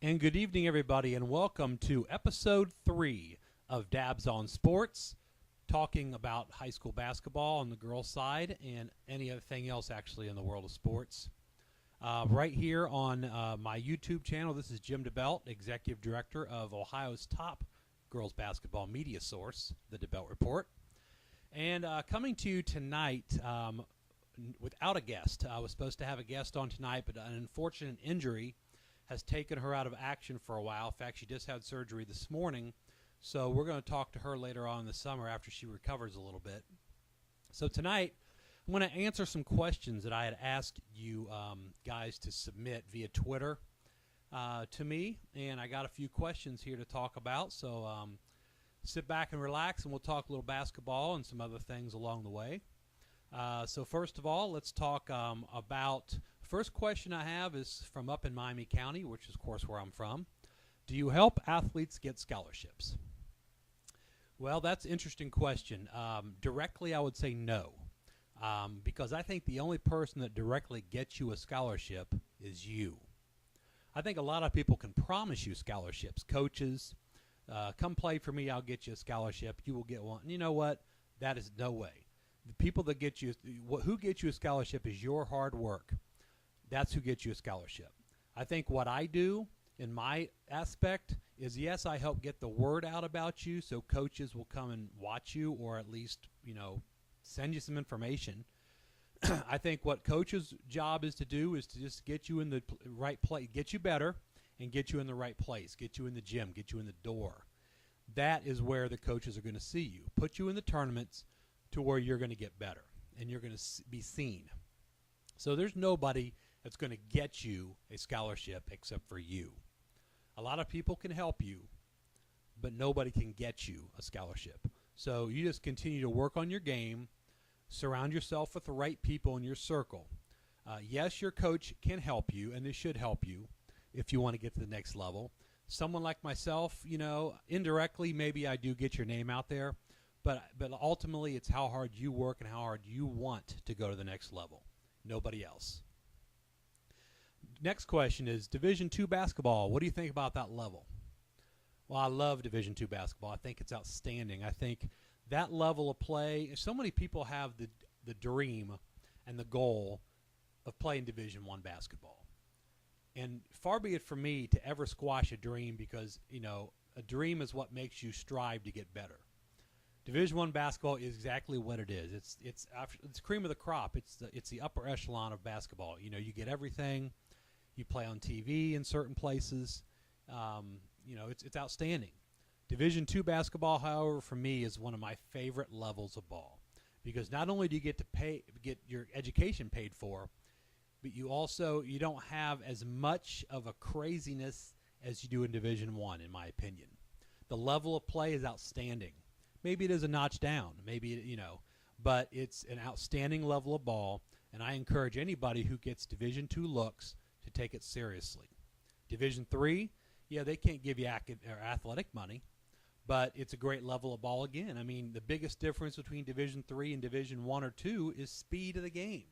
And good evening, everybody, and welcome to episode 3 of Dabs on Sports, talking about high school basketball on the girls' side and any other thing else actually in the world of sports. Right here on my YouTube channel, this is Jim Dabbelt, Executive Director of Ohio's top girls' basketball media source, the Dabbelt Report. And coming to you tonight without a guest. I was supposed to have a guest on tonight, but an unfortunate injury has taken her out of action for a while. In fact, she just had surgery this morning, so we're going to talk to her later on in the summer after she recovers a little bit. So tonight, I'm going to answer some questions that I had asked you guys to submit via Twitter to me, and I got a few questions here to talk about, so sit back and relax, and we'll talk a little basketball and some other things along the way. So first of all, let's talk about... First question I have is from up in Miami County, which is, of course, where I'm from. Do you help athletes get scholarships? Well, that's an interesting question. Directly, I would say no, because I think the only person that directly gets you a scholarship is you. I think a lot of people can promise you scholarships. Coaches, come play for me, I'll get you a scholarship. You will get one. And you know what? That is no way. The people that get you, who gets you a scholarship is your hard work. That's who gets you a scholarship. I think what I do in my aspect is, yes, I help get the word out about you so coaches will come and watch you, or at least, send you some information. I think what coaches' job is to do is to just get you in the right place, get you better, and get you in the right place, get you in the gym, get you in the door. That is where the coaches are going to see you, put you in the tournaments to where you're going to get better and you're going to be seen. So there's nobody that's going to get you a scholarship except for you. A lot of people can help you, but nobody can get you a scholarship. So you just continue to work on your game, surround yourself with the right people in your circle. Yes, your coach can help you, and they should help you if you want to get to the next level. Someone like myself, indirectly, maybe I do get your name out there, but ultimately it's how hard you work and how hard you want to go to the next level. Nobody else. Next question is Division II basketball. What do you think about that level? Well, I love Division II basketball. I think it's outstanding. I think that level of play, so many people have the dream and the goal of playing Division I basketball. And far be it from me to ever squash a dream because, a dream is what makes you strive to get better. Division I basketball is exactly what it is. It's cream of the crop. It's the upper echelon of basketball. You get everything. You play on TV in certain places. It's outstanding. Division II basketball, however, for me is one of my favorite levels of ball because not only do you get to get your education paid for, but you don't have as much of a craziness as you do in Division I, in my opinion. The level of play is outstanding. Maybe it is a notch down, but it's an outstanding level of ball, and I encourage anybody who gets Division II looks to take it seriously. Division III, they can't give you athletic money, but it's a great level of ball again. I mean, the biggest difference between Division III and Division I or II is speed of the game.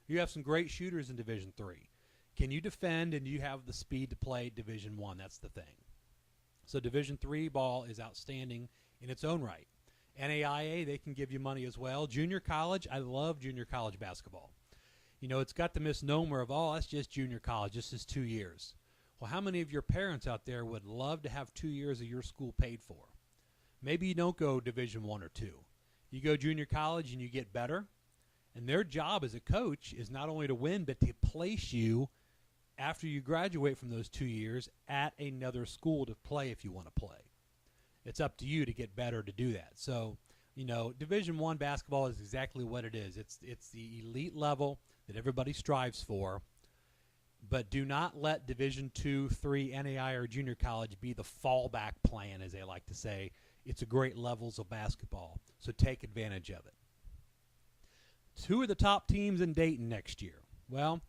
You have some great shooters in Division III. Can you defend and you have the speed to play Division I? That's the thing. So Division III ball is outstanding in its own right. NAIA, they can give you money as well. Junior college, I love junior college basketball. It's got the misnomer of, that's just junior college. This is 2 years. Well, how many of your parents out there would love to have 2 years of your school paid for? Maybe you don't go Division I or II. You go junior college and you get better. And their job as a coach is not only to win, but to place you after you graduate from those 2 years at another school to play if you want to play. It's up to you to get better to do that. So, Division I basketball is exactly what it is. It's the elite level that everybody strives for. But do not let Division II, III, NAI, or junior college be the fallback plan, as they like to say. It's a great levels of basketball, so take advantage of it. Who are the top teams in Dayton next year? Well,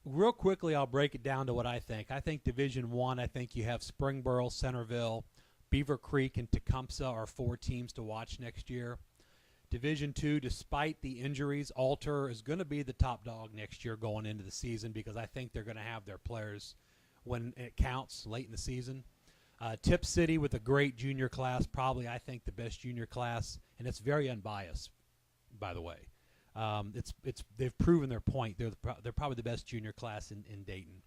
real quickly, I'll break it down to what I think. I think Division I think you have Springboro, Centerville, Beaver Creek, and Tecumseh are 4 teams to watch next year. Division II, despite the injuries, Alter is going to be the top dog next year going into the season because I think they're going to have their players when it counts late in the season. Tip City with a great junior class, probably I think the best junior class, and it's very unbiased, by the way. They've proven their point. They're probably the best junior class in Dayton.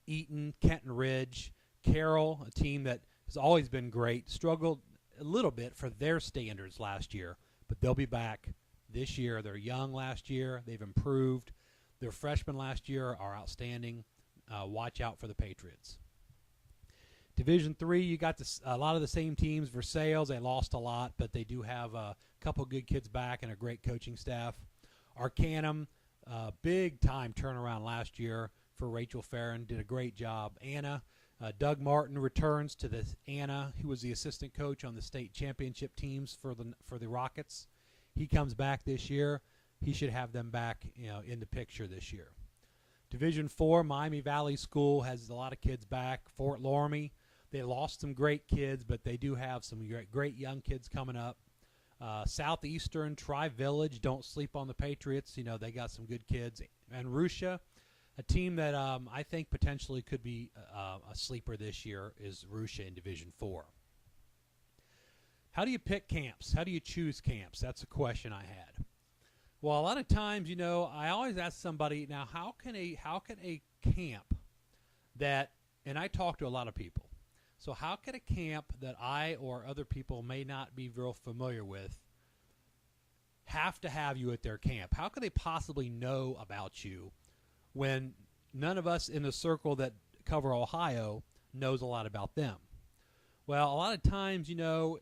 Eaton, Kenton Ridge, Carroll, a team that has always been great, struggled a little bit for their standards last year, but they'll be back this year. They're young last year. They've improved. Their freshmen last year are outstanding. Watch out for the Patriots. Division III, you got a lot of the same teams. Versailles, they lost a lot, but they do have a couple good kids back and a great coaching staff. Arcanum, big-time turnaround last year for Rachel Farron. Did a great job. Anna, Doug Martin returns to the Anna, who was the assistant coach on the state championship teams for the Rockets. He comes back this year. He should have them back, in the picture this year. Division IV, Miami Valley School has a lot of kids back. Fort Loramie, they lost some great kids, but they do have some great young kids coming up. Southeastern, Tri-Village, don't sleep on the Patriots. They got some good kids. And Russia, a team that I think potentially could be a sleeper this year, is Russia in Division IV. How do you pick camps? How do you choose camps? That's a question I had. Well, a lot of times, I always ask somebody, now how can a camp that, and I talk to a lot of people, so how can a camp that I or other people may not be real familiar with have to have you at their camp? How could they possibly know about you when none of us in the circle that cover Ohio knows a lot about them? Well, a lot of times, you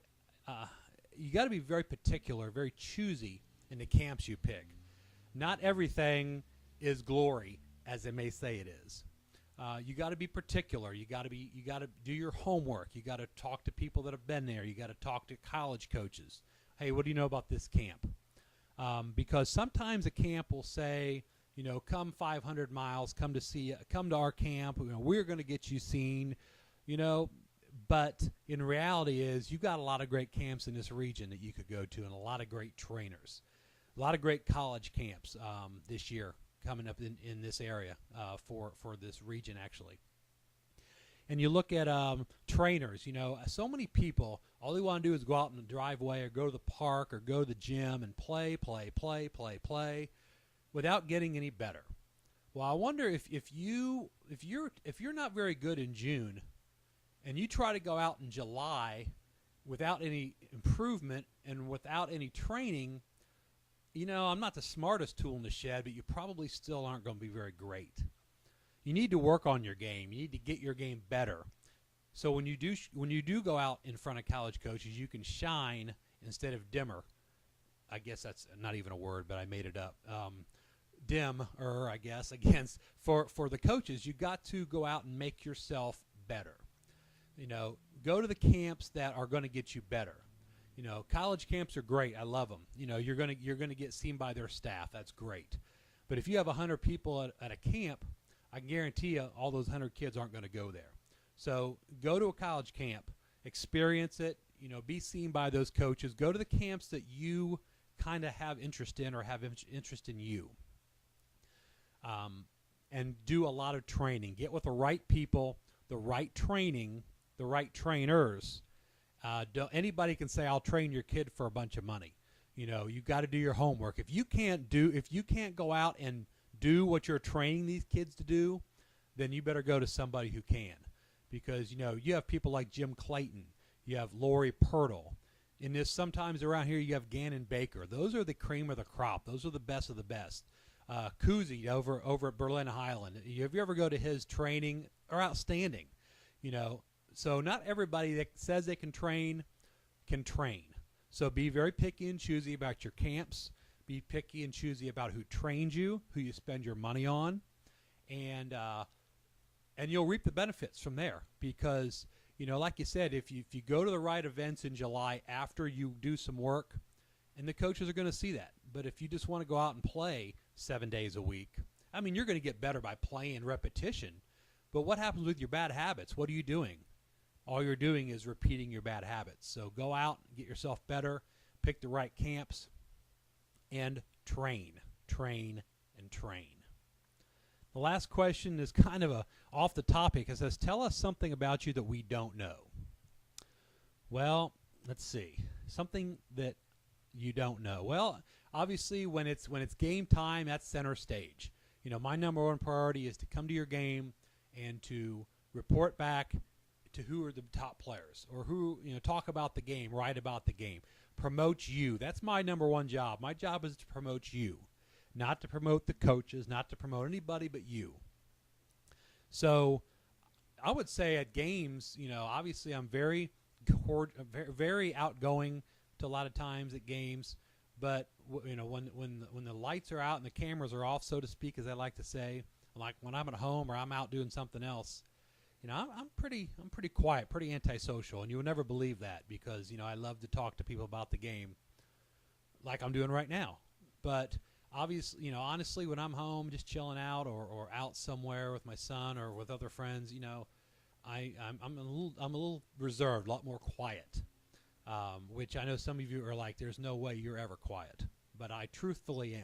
got to be very particular, very choosy in the camps you pick. Not everything is glory, as they may say it is. You got to be particular. You got to do your homework. You got to talk to people that have been there. You got to talk to college coaches. Hey, what do you know about this camp? Because sometimes a camp will say, come 500 miles, come to our camp. We're going to get you seen. But in reality is you've got a lot of great camps in this region that you could go to, and a lot of great trainers. A lot of great college camps this year coming up in this area for this region, actually. And you look at trainers, so many people, all they want to do is go out in the driveway or go to the park or go to the gym and play without getting any better. Well, I wonder if you're not very good in June and you try to go out in July without any improvement and without any training, I'm not the smartest tool in the shed, but you probably still aren't going to be very great. You need to work on your game. You need to get your game better. So when you do go out in front of college coaches, you can shine instead of dimmer. I guess that's not even a word, but I made it up. Dimmer, I guess, for the coaches, you got to go out and make yourself better. Go to the camps that are going to get you better. College camps are great. I love them. You're gonna get seen by their staff. That's great. But if you have 100 people at a camp, I can guarantee you all those 100 kids aren't going to go there. So go to a college camp, experience it. Be seen by those coaches. Go to the camps that you kind of have interest in or have interest in you. And do a lot of training. Get with the right people, the right training, the right trainers. Anybody can say, I'll train your kid for a bunch of money. You got to do your homework. If you can't go out and do what you're training these kids to do, then you better go to somebody who can. Because, you have people like Jim Clayton. You have Lori Pirtle. In this, sometimes around here, you have Gannon Baker. Those are the cream of the crop. Those are the best of the best. Kuzi over at Berlin Highland. If you ever go to his training, are outstanding. So not everybody that says they can train can train. So be very picky and choosy about your camps. Be picky and choosy about who trains you, who you spend your money on, and you'll reap the benefits from there. Because like you said, if you go to the right events in July after you do some work, and the coaches are going to see that. But if you just want to go out and play 7 days a week, you're going to get better by playing repetition. But what happens with your bad habits? What are you doing? All you're doing is repeating your bad habits. So go out, get yourself better, pick the right camps, and train. The last question is kind of off the topic. It says, tell us something about you that we don't know. Well, let's see. Something that you don't know. Well, obviously when it's game time, that's center stage. My number one priority is to come to your game and to report back to who are the top players, or who, talk about the game, write about the game, promote you. That's my number one job. My job is to promote you, not to promote the coaches, not to promote anybody but you. So I would say at games, obviously I'm very outgoing to a lot of times at games, but when the lights are out and the cameras are off, so to speak, as I like to say, like when I'm at home or I'm out doing something else, I'm pretty quiet, pretty antisocial, and you would never believe that because I love to talk to people about the game, like I'm doing right now. But obviously, honestly, when I'm home just chilling out or out somewhere with my son or with other friends, I'm a little reserved, a lot more quiet, which I know some of you are like, there's no way you're ever quiet, but I truthfully am.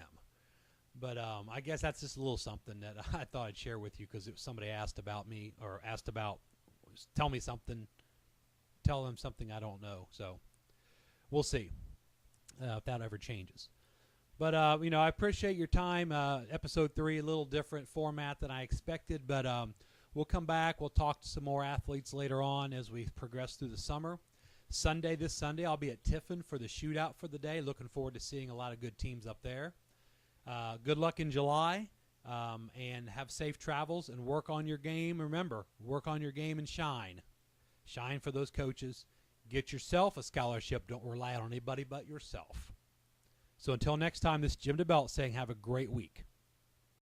But I guess that's just a little something that I thought I'd share with you because somebody asked about me, or asked about, tell them something I don't know. So we'll see if that ever changes. But, I appreciate your time. Episode 3, a little different format than I expected, but we'll come back. We'll talk to some more athletes later on as we progress through the summer. This Sunday, I'll be at Tiffin for the shootout for the day. Looking forward to seeing a lot of good teams up there. Good luck in July, and have safe travels and work on your game. Remember, work on your game and shine. Shine for those coaches. Get yourself a scholarship. Don't rely on anybody but yourself. So until next time, this is Jim Dabbelt saying have a great week.